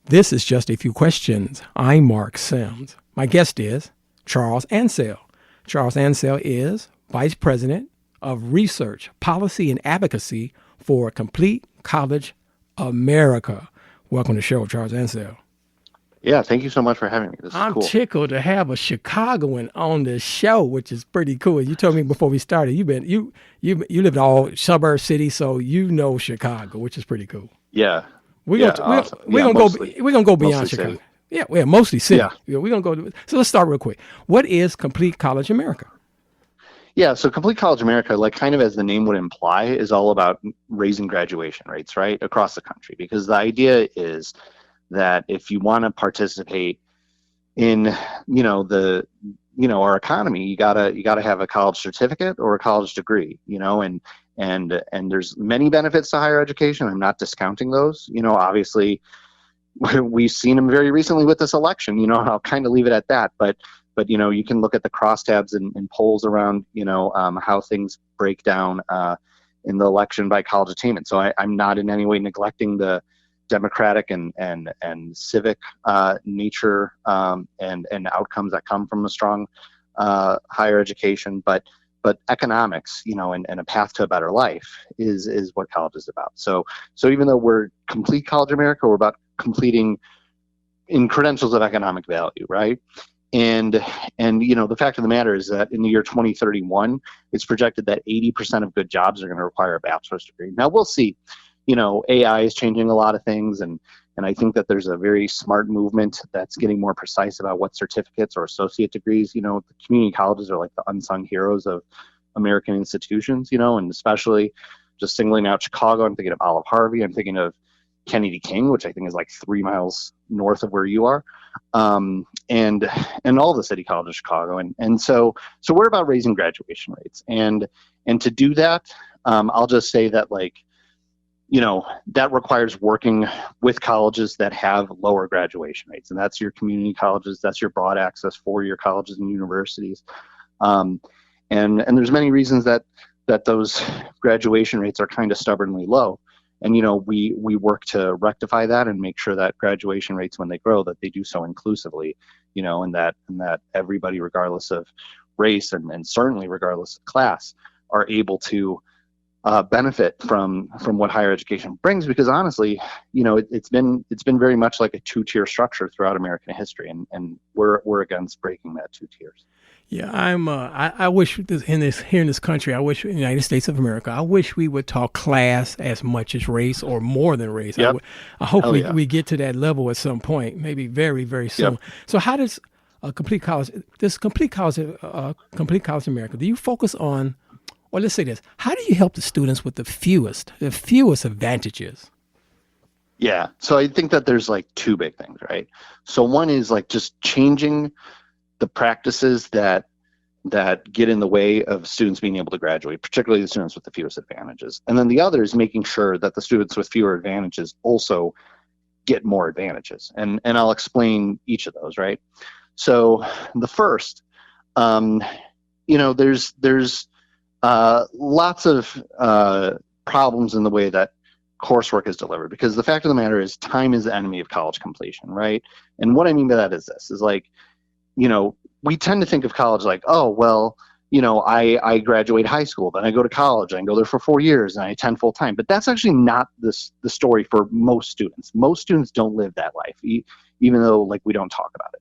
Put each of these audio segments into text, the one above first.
This is Just a Few Questions. I'm Marc Sims. My guest is Charles Ansell. Charles Ansell is Vice President of Research, Policy, and Advocacy for Complete College America. Welcome to the show, Charles Ansell. Yeah, thank you so much for having me. This is I'm cool. tickled to have a Chicagoan on the show, which is pretty cool. You told me before we started you live in all suburb cities, so you know Chicago, which is pretty cool. Yeah. Awesome. We're gonna go beyond Chicago. City. Yeah, mostly city. Yeah, we're gonna go. So let's start real quick. What is Complete College America? Yeah, so Complete College America, like kind of as the name would imply, is all about raising graduation rates, right, across the country. Because the idea is that if you want to participate in, our economy, you gotta have a college certificate or a college degree, and there's many benefits to higher education. I'm not discounting those. Obviously, we've seen them very recently with this election. I'll kind of leave it at that. But you can look at the crosstabs and polls around, how things break down in the election by college attainment. So I'm not in any way neglecting the democratic and civic nature and outcomes that come from a strong higher education, but economics, and a path to a better life is what college is about. So even though we're Complete College America, we're about completing in credentials of economic value, right? And the fact of the matter is that in the year 2031, it's projected that 80% of good jobs are going to require a bachelor's degree. Now we'll see. AI is changing a lot of things, and I think that there's a very smart movement that's getting more precise about what certificates or associate degrees. The community colleges are like the unsung heroes of American institutions, and especially just singling out Chicago. I'm thinking of Olive Harvey. I'm thinking of Kennedy King, which I think is like 3 miles north of where you are, and all the city colleges of Chicago. And so we're about raising graduation rates, and to do that, I'll just say that that requires working with colleges that have lower graduation rates, and that's your community colleges, that's your broad access 4-year colleges and universities, and there's many reasons that those graduation rates are kind of stubbornly low, and we work to rectify that and make sure that graduation rates, when they grow, that they do so inclusively, and that everybody, regardless of race and certainly regardless of class, are able to benefit from what higher education brings, because honestly, it's been very much like a 2-tier structure throughout American history, and we're against breaking that 2 tiers. Yeah, I wish here in this country, I wish in the United States of America, I wish we would talk class as much as race or more than race. Yep. I hope we get to that level at some point, maybe very, very soon. Yep. So how does Complete College America, do you focus on, or let's say this, how do you help the students with the fewest advantages? Yeah, so I think that there's 2 big things, right? So one is just changing the practices that get in the way of students being able to graduate, particularly the students with the fewest advantages. And then the other is making sure that the students with fewer advantages also get more advantages. And I'll explain each of those, right? So the first, there's lots of problems in the way that coursework is delivered, because the fact of the matter is time is the enemy of college completion, right? And what I mean by that is this, is we tend to think of college like, oh, well, I graduate high school, then I go to college, I go there for 4 years, and I attend full time. But that's actually not the story for most students. Most students don't live that life, even though we don't talk about it.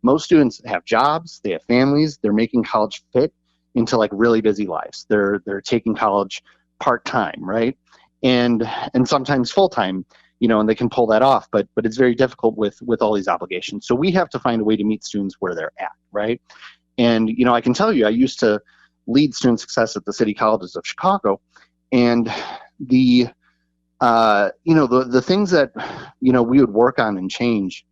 Most students have jobs, they have families, they're making college fit into really busy lives. They're taking college part-time, right? And sometimes full-time, and they can pull that off, but it's very difficult with all these obligations. So we have to find a way to meet students where they're at, right? And I can tell you, I used to lead student success at the city colleges of Chicago, and the things that we would work on and change,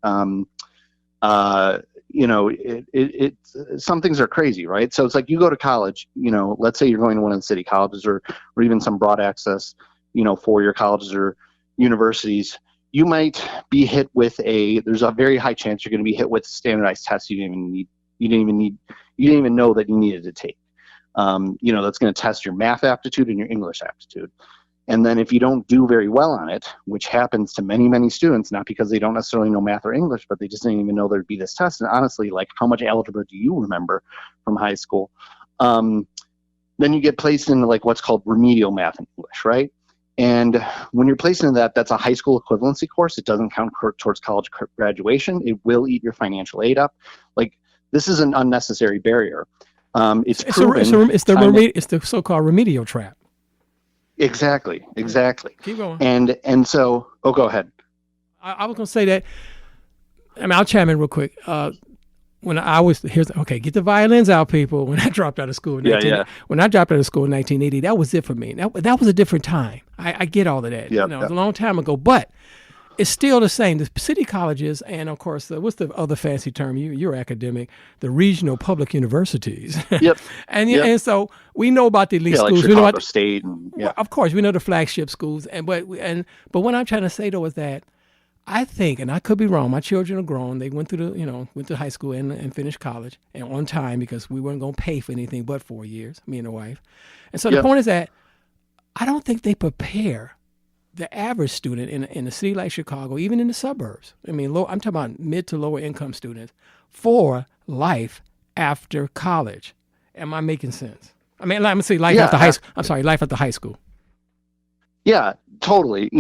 some things are crazy, right? So it's you go to college, let's say you're going to one of the city colleges or even some broad access, 4-year colleges or universities. You might be hit with there's a very high chance you're going to be hit with standardized tests you didn't even know that you needed to take. That's going to test your math aptitude and your English aptitude. And then if you don't do very well on it, which happens to many, many students, not because they don't necessarily know math or English, but they just didn't even know there'd be this test. And honestly, like, how much algebra do you remember from high school? Then you get placed into like what's called remedial math and English, right? And when you're placed into that, that's a high school equivalency course. It doesn't count towards college graduation. It will eat your financial aid up. Like, this is an unnecessary barrier. It's the so-called remedial trap. Exactly. Keep going. And so, go ahead. I was going to say that. I mean, I'll chime in real quick. When get the violins out, people. When I dropped out of school, when I dropped out of school in 1980, that was it for me. That was a different time. I get all of that. It was a long time ago, but it's still the same. The city colleges, and of course, what's the other fancy term? You're academic. The regional public universities. Yep. And so we know about the elite schools. Like Chicago we know about State. Of course, we know the flagship schools. But what I'm trying to say though is that I think, and I could be wrong, my children are grown. They went to high school and finished college and on time because we weren't going to pay for anything but 4 years, me and the wife. And so the point is that I don't think they prepare the average student in a city like Chicago, even in the suburbs. I mean, I'm talking about mid to lower income students for life after college. Am I making sense? I mean, let me say life after high school. I'm sorry, life after high school. Yeah, totally.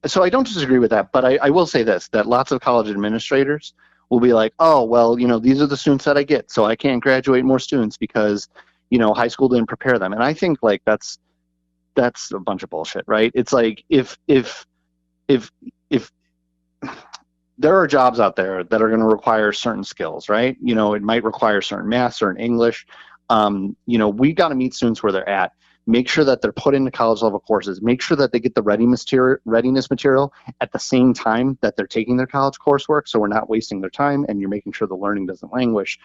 So I don't disagree with that, but I will say this, that lots of college administrators will be like, oh, well, these are the students that I get, so I can't graduate more students because, high school didn't prepare them. And I think like that's a bunch of bullshit, right? It's like if there are jobs out there that are going to require certain skills, right? It might require certain math, certain English. We got to meet students where they're at. Make sure that they're put into college level courses. Make sure that they get the readiness material at the same time that they're taking their college coursework, so we're not wasting their time, and you're making sure the learning doesn't languish.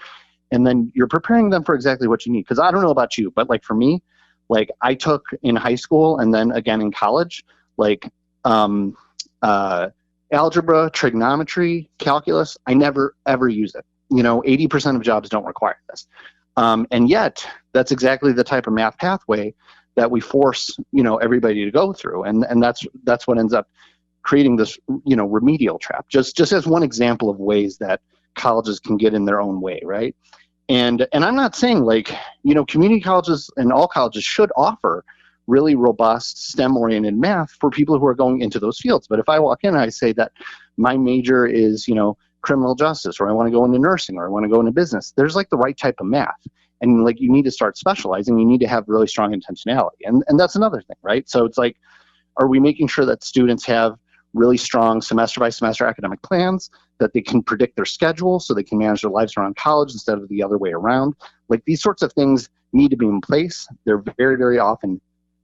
And then you're preparing them for exactly what you need. Because I don't know about you, but like for me, like I took in high school and then again in college, like algebra, trigonometry, calculus. I never ever use it. 80% of jobs don't require this. And yet, that's exactly the type of math pathway that we force, everybody to go through, and that's what ends up creating this, remedial trap. Just as one example of ways that colleges can get in their own way, right? And I'm not saying like, community colleges and all colleges should offer really robust STEM-oriented math for people who are going into those fields. But if I walk in and I say that my major is, criminal justice, or I want to go into nursing, or I want to go into business, there's like the right type of math. And like you need to start specializing, you need to have really strong intentionality. And that's another thing, right? So it's like, are we making sure that students have really strong semester by semester academic plans, that they can predict their schedule so they can manage their lives around college instead of the other way around? Like these sorts of things need to be in place. They're very, very often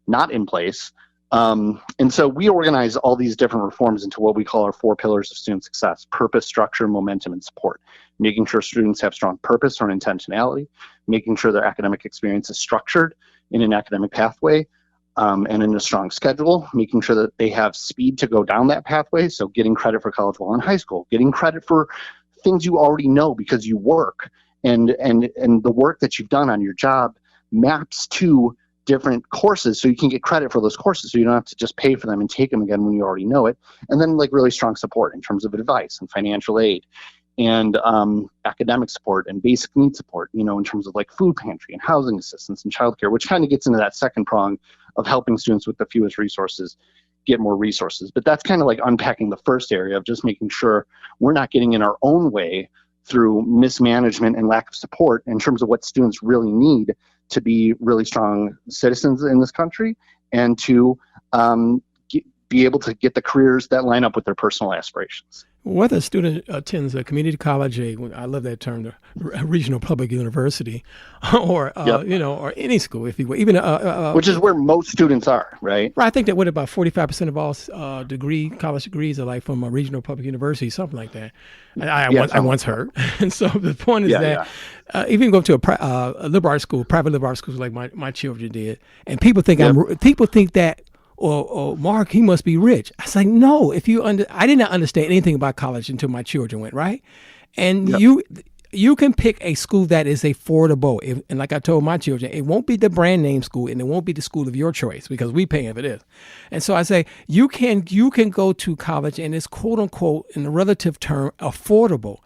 not in place. And so we organize all these different reforms into what we call our 4 pillars of student success: purpose, structure, momentum, and support. Making sure students have strong purpose or intentionality, making sure their academic experience is structured in an academic pathway and in a strong schedule, making sure that they have speed to go down that pathway. So getting credit for college while in high school, getting credit for things you already know because you work, and the work that you've done on your job maps to different courses, so you can get credit for those courses, so you don't have to just pay for them and take them again when you already know it. And then like really strong support in terms of advice and financial aid and academic support and basic needs support, in terms of like food pantry and housing assistance and childcare, which kind of gets into that second prong of helping students with the fewest resources get more resources. But that's kind of like unpacking the first area of just making sure we're not getting in our own way through mismanagement and lack of support in terms of what students really need to be really strong citizens in this country and to be able to get the careers that line up with their personal aspirations. Whether a student attends a community college, I love that term, the regional public university, or or any school, if you will, even which is where most students are, right? Right. I think that about 45% of all college degrees are like from a regional public university, something like that. I once heard. And so the point is that even go to a liberal arts school, private liberal arts schools like my children did, and people think people think that. Or Mark, he must be rich. I was like, no. I did not understand anything about college until my children went, right? And you can pick a school that is affordable. And like I told my children, it won't be the brand name school and it won't be the school of your choice because we paying for this. And so I say, you can go to college and it's quote unquote, in the relative term, affordable.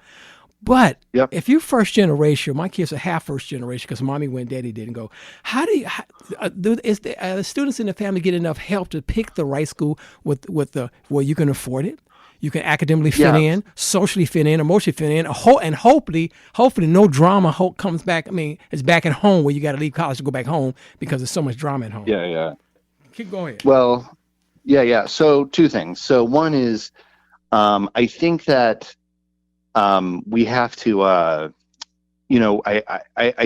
But if you first generation, my kids are half first generation because mommy went, daddy didn't go. Is the students in the family get enough help to pick the right school with the where you can afford it? You can academically fit in, socially fit in, emotionally fit in, and hopefully no drama comes back. I mean, it's back at home where you got to leave college to go back home because there's so much drama at home. Yeah. Keep going. Well, yeah. So two things. So one is, I think that we have to, I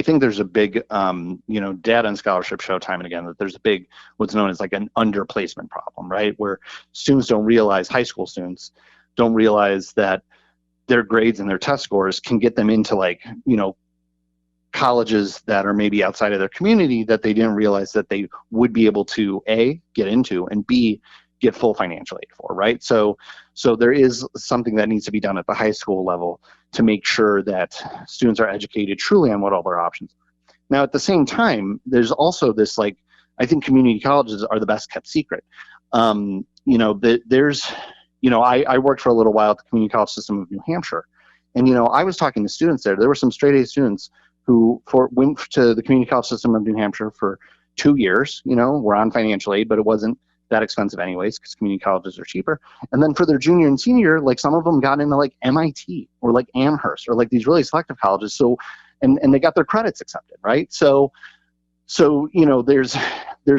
think there's a big, data and scholarship show time and again that there's a big, what's known as like an underplacement problem, right? Where students don't realize, high school students don't realize that their grades and their test scores can get them into like, colleges that are maybe outside of their community that they didn't realize that they would be able to A, get into, and B, get full financial aid for, right? So there is something that needs to be done at the high school level to make sure that students are educated truly on what all their options are. Now, at the same time, there's also this, like, I think community colleges are the best kept secret. I worked for a little while at the community college system of New Hampshire. And, I was talking to students there. There were some straight A students who went to the community college system of New Hampshire for 2 years, were on financial aid, but it wasn't that expensive anyways because community colleges are cheaper. And then for their junior and senior, like some of them got into like MIT or like Amherst or like these really selective colleges. So, and they got their credits accepted, right? So there's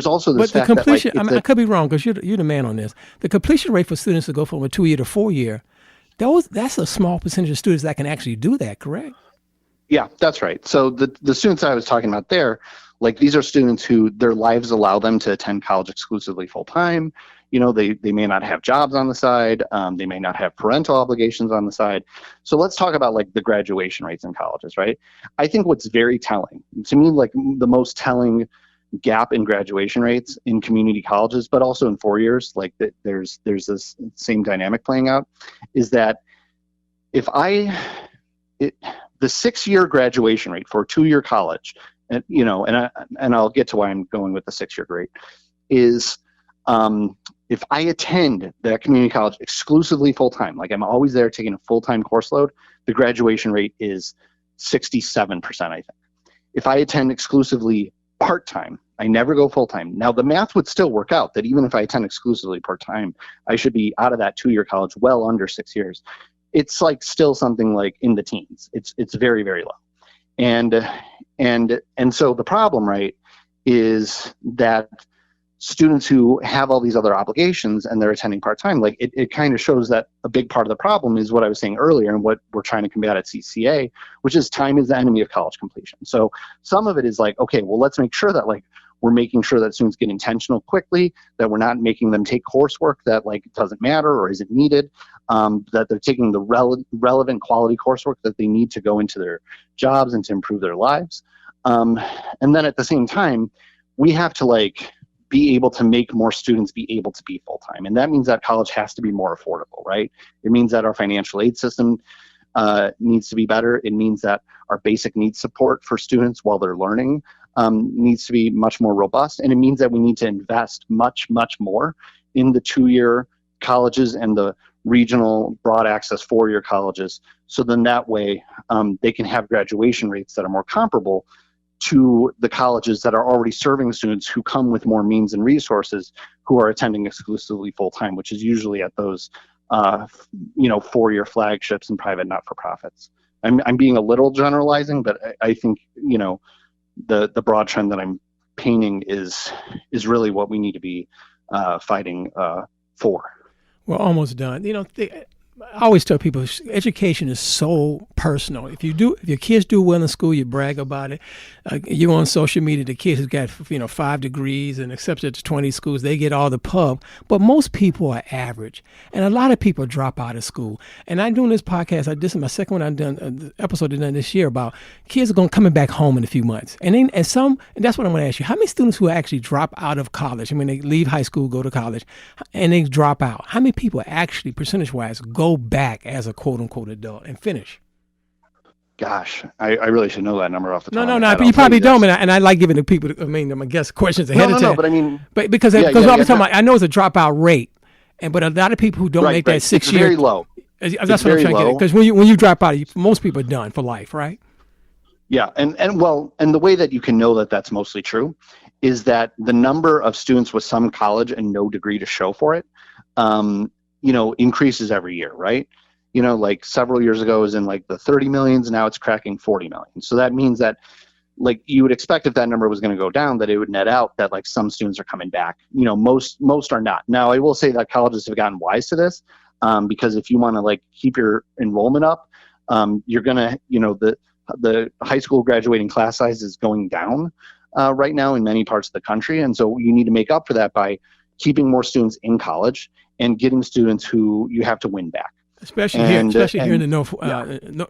also this fact completion, that, like, I could be wrong because you're the man on this. The completion rate for students to go from a 2-year to 4-year, that's a small percentage of students that can actually do that, correct? Yeah, that's right. So the students I was talking about there, like these are students who their lives allow them to attend college exclusively full time. They may not have jobs on the side. They may not have parental obligations on the side. So let's talk about like the graduation rates in colleges, right? I think what's very telling, to me, like the most telling gap in graduation rates in community colleges, but also in 4 years, like there's this same dynamic playing out, is that the 6-year graduation rate for a 2-year college, and I'll get to why I'm going with the 6-year rate, is if I attend that community college exclusively full-time, like I'm always there taking a full-time course load, the graduation rate is 67%, I think. If I attend exclusively part-time, I never go full-time. Now, the math would still work out that even if I attend exclusively part-time, I should be out of that 2-year college well under 6 years. It's like still something like in the teens. It's very, very low. And so the problem, right, is that students who have all these other obligations and they're attending part-time, like it kind of shows that a big part of the problem is what I was saying earlier and what we're trying to combat at CCA, which is time is the enemy of college completion. So some of it is like, okay, well, let's make sure that like we're making sure that students get intentional quickly, that we're not making them take coursework that like doesn't matter or isn't needed, that they're taking the relevant quality coursework that they need to go into their jobs and to improve their lives. And then at the same time, we have to like be able to make more students be able to be full-time. And that means that college has to be more affordable, right? It means that our financial aid system needs to be better. It means that our basic needs support for students while they're learning needs to be much more robust. And it means that we need to invest much, much more in the 2-year colleges and the regional broad access 4-year colleges. So then that way they can have graduation rates that are more comparable to the colleges that are already serving students who come with more means and resources who are attending exclusively full-time, which is usually at those 4-year flagships and private not-for-profits. I'm being a little generalizing, but I think the broad trend that I'm painting is really what we need to be fighting for. We're almost done. I always tell people education is so personal. If your kids do well in school, you brag about it. You're on social media, the kids who got 5 degrees and accepted to 20 schools, they get all the pub. But most people are average, and a lot of people drop out of school. And I'm doing this podcast. This is my second one I've done, episode I've done this year about kids are coming back home in a few months. And that's what I'm going to ask you. How many students who actually drop out of college? I mean, they leave high school, go to college, and they drop out. How many people actually, percentage-wise, go back as a quote-unquote adult and finish? Gosh, I really should know that number off the top No, of my no. head. But I'll you tell probably you don't, this. and I like giving the people, my guests questions ahead No, of no, time. no. But I mean, But because yeah, because yeah, what I yeah. was talking about, I know it's a dropout rate, but a lot of people who don't Right, make that right. It's 6 year, very low. that's It's what I'm very trying to get at. low. Because when you drop out, most people are done for life, right? Yeah, and the way that you can know that that's mostly true is that the number of students with some college and no degree to show for it, increases every year, right? Like several years ago it was in like the 30 millions, now it's cracking 40 million. So that means that like you would expect if that number was going to go down that it would net out that like some students are coming back. Most are not. Now I will say that colleges have gotten wise to this, because if you want to like keep your enrollment up, you're gonna the high school graduating class size is going down right now in many parts of the country, and so you need to make up for that by keeping more students in college and getting students who you have to win back. Especially here in the North,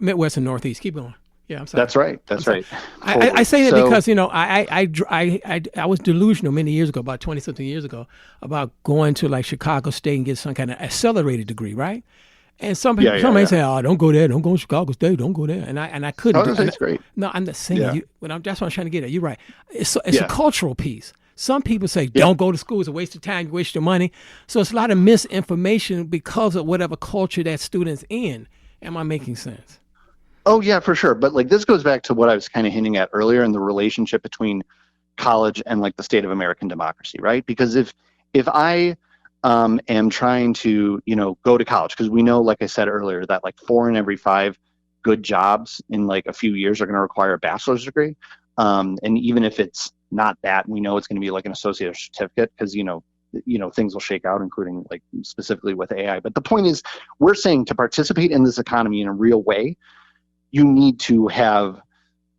Midwest and Northeast. Keep going. Yeah, I'm sorry. That's right. That's right. I say that because I was delusional many years ago, about 20-something years ago, about going to like Chicago State and get some kind of accelerated degree, right? And some people, somebody say, "Oh, don't go there. Don't go to Chicago State. Don't go there." And I couldn't. Oh, that's great. No, I'm not saying you. That's what I'm trying to get at. You're right. It's a cultural piece. Some people say, "Don't go to school. It's a waste of time. You waste your money." So it's a lot of misinformation because of whatever culture that student's in. Am I making sense? Oh yeah, for sure. But like this goes back to what I was kind of hinting at earlier in the relationship between college and like the state of American democracy, right? Because if I am trying to, go to college, because we know, like I said earlier, that like 4 in every 5 good jobs in like a few years are going to require a bachelor's degree. And even if it's not that, we know it's going to be like an associate certificate because, things will shake out, including like specifically with AI. But the point is, we're saying to participate in this economy in a real way, you need to have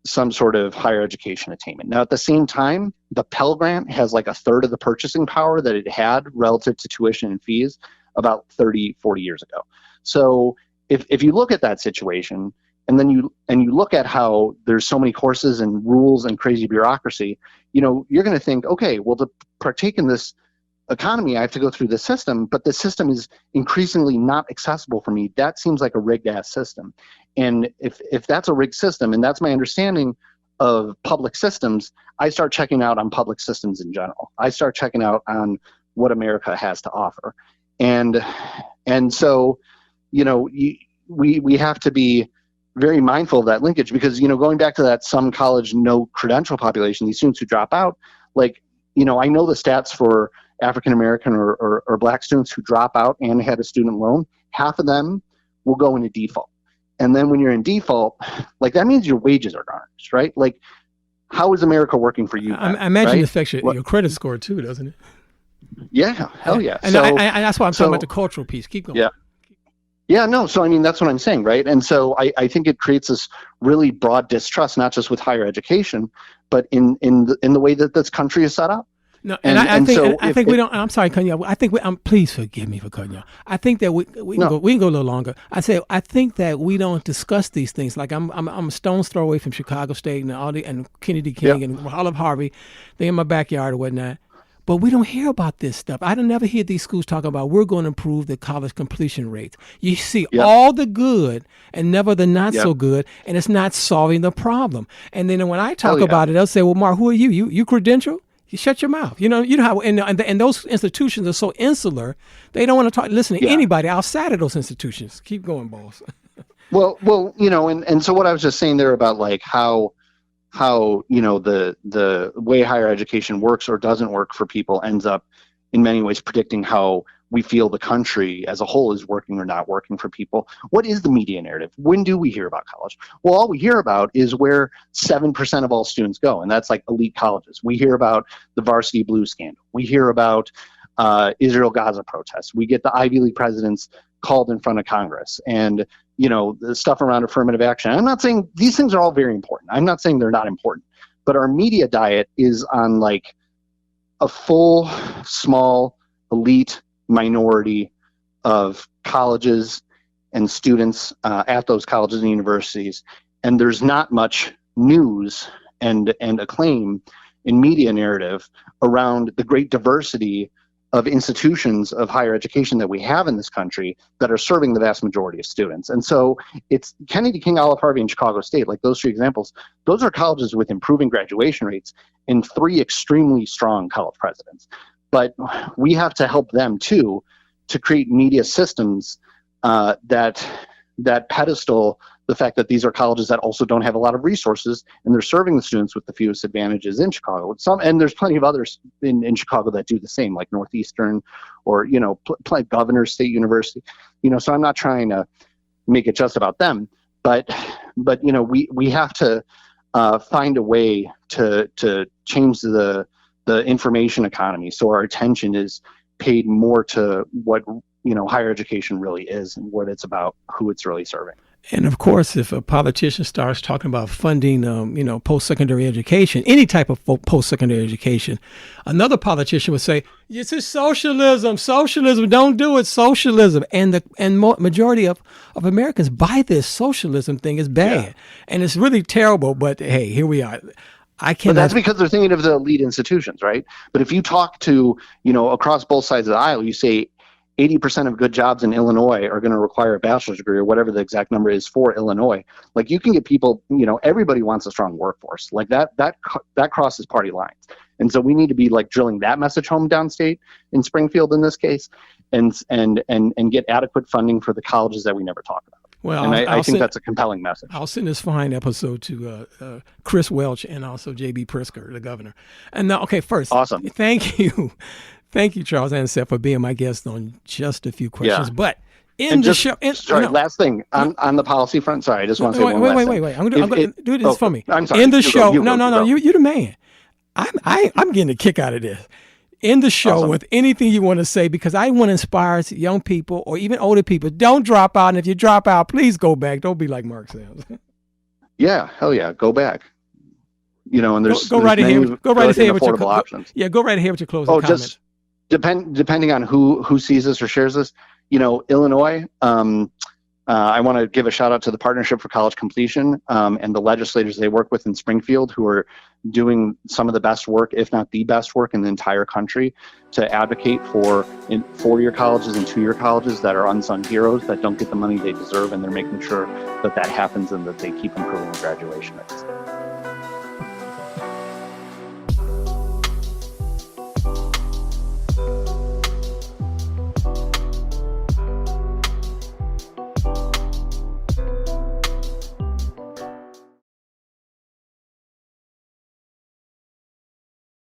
some sort of higher education attainment. Now, at the same time, the Pell Grant has like a third of the purchasing power that it had relative to tuition and fees about 30, 40 years ago. So if you look at that situation and then you look at how there's so many courses and rules and crazy bureaucracy, you're going to think, okay, well, to partake in this economy, I have to go through the system, but the system is increasingly not accessible for me. That seems like a rigged ass system. And if that's a rigged system, and that's my understanding of public systems, I start checking out on public systems in general. I start checking out on what America has to offer. And so, we have to be very mindful of that linkage because, going back to that some college no credential population, these students who drop out, like, I know the stats for African American or Black students who drop out and had a student loan, half of them will go into default. And then when you're in default, like that means your wages are garnished, right? Like, how is America working for you? I imagine it affects your credit score too, doesn't it? Yeah, hell yeah. And that's why I'm talking about the cultural piece. Keep going. Yeah. Yeah, no. So, I mean, that's what I'm saying, right? And so I think it creates this really broad distrust, not just with higher education, but in the way that this country is set up. No, I think we don't. I'm sorry, cutting you off. I think please forgive me for cutting you off. I think that we can go a little longer. I think that we don't discuss these things. Like I'm a stone's throw away from Chicago State and Kennedy King and Olive Harvey. They're in my backyard or whatnot. But we don't hear about this stuff. I don't never hear these schools talk about we're going to improve the college completion rates. You see all the good and never the not so good, and it's not solving the problem. And then when I talk about it, they'll say, "Well, Mark, who are you? You credential? You shut your mouth." You know how and those institutions are so insular. They don't want to listen to anybody outside of those institutions. Keep going, boss. Well, and so what I was just saying there about like how the way higher education works or doesn't work for people ends up in many ways predicting how we feel the country as a whole is working or not working for people. What is the media narrative? When do we hear about college? Well, all we hear about is where 7% of all students go, and that's like elite colleges. We hear about the varsity blues scandal. We hear about Israel-Gaza protests. We get the Ivy League presidents called in front of Congress, and the stuff around affirmative action. I'm not saying these things are all very important. I'm not saying they're not important, but our media diet is on like a full, small, elite minority of colleges and students at those colleges and universities, and there's not much news and acclaim in media narrative around the great diversity of institutions of higher education that we have in this country that are serving the vast majority of students. And so it's Kennedy, King, Olive Harvey, and Chicago State, like those three examples, those are colleges with improving graduation rates and three extremely strong college presidents. But we have to help them too to create media systems that pedestal the fact that these are colleges that also don't have a lot of resources, and they're serving the students with the fewest advantages in Chicago. And there's plenty of others in Chicago that do the same, like Northeastern or, Governor's State University. So I'm not trying to make it just about them, but we have to find a way to change the information economy so our attention is paid more to what higher education really is and what it's about, who it's really serving. And of course, if a politician starts talking about funding, post-secondary education, any type of post-secondary education, another politician would say, "This is socialism. Socialism. Don't do it. Socialism." And the majority of Americans buy this socialism thing as bad, and it's really terrible. But hey, here we are. But that's because they're thinking of the elite institutions, right? But if you talk to across both sides of the aisle, you say 80% of good jobs in Illinois are going to require a bachelor's degree or whatever the exact number is for Illinois. Like you can get people, everybody wants a strong workforce. Like that crosses party lines. And so we need to be like drilling that message home downstate in Springfield in this case and get adequate funding for the colleges that we never talk about. Well, and I think that's a compelling message. I'll send this fine episode to Chris Welch and also J.B. Pritzker, the governor. And now, okay, first, awesome. Thank you. Thank you, Charles Ansell, for being my guest on just a few questions. Yeah. But last thing on the policy front. Sorry, I just want to say one last thing. Wait. I'm going to do this for me. I'm sorry. In the show, no. You're the man. I'm getting a kick out of this. In the show, awesome. With anything you want to say, because I want to inspire young people or even older people. Don't drop out, and if you drop out, please go back. Don't be like Marc Sims. Yeah, hell yeah, go back. And there's go right ahead. Go right ahead with your options. Go right ahead with your closing comments. Just depending on who sees this or shares this, Illinois. I want to give a shout out to the Partnership for College Completion and the legislators they work with in Springfield, who are doing some of the best work, if not the best work in the entire country, to advocate for 4-year colleges and 2-year colleges that are unsung heroes that don't get the money they deserve, and they're making sure that happens and that they keep improving the graduation rates.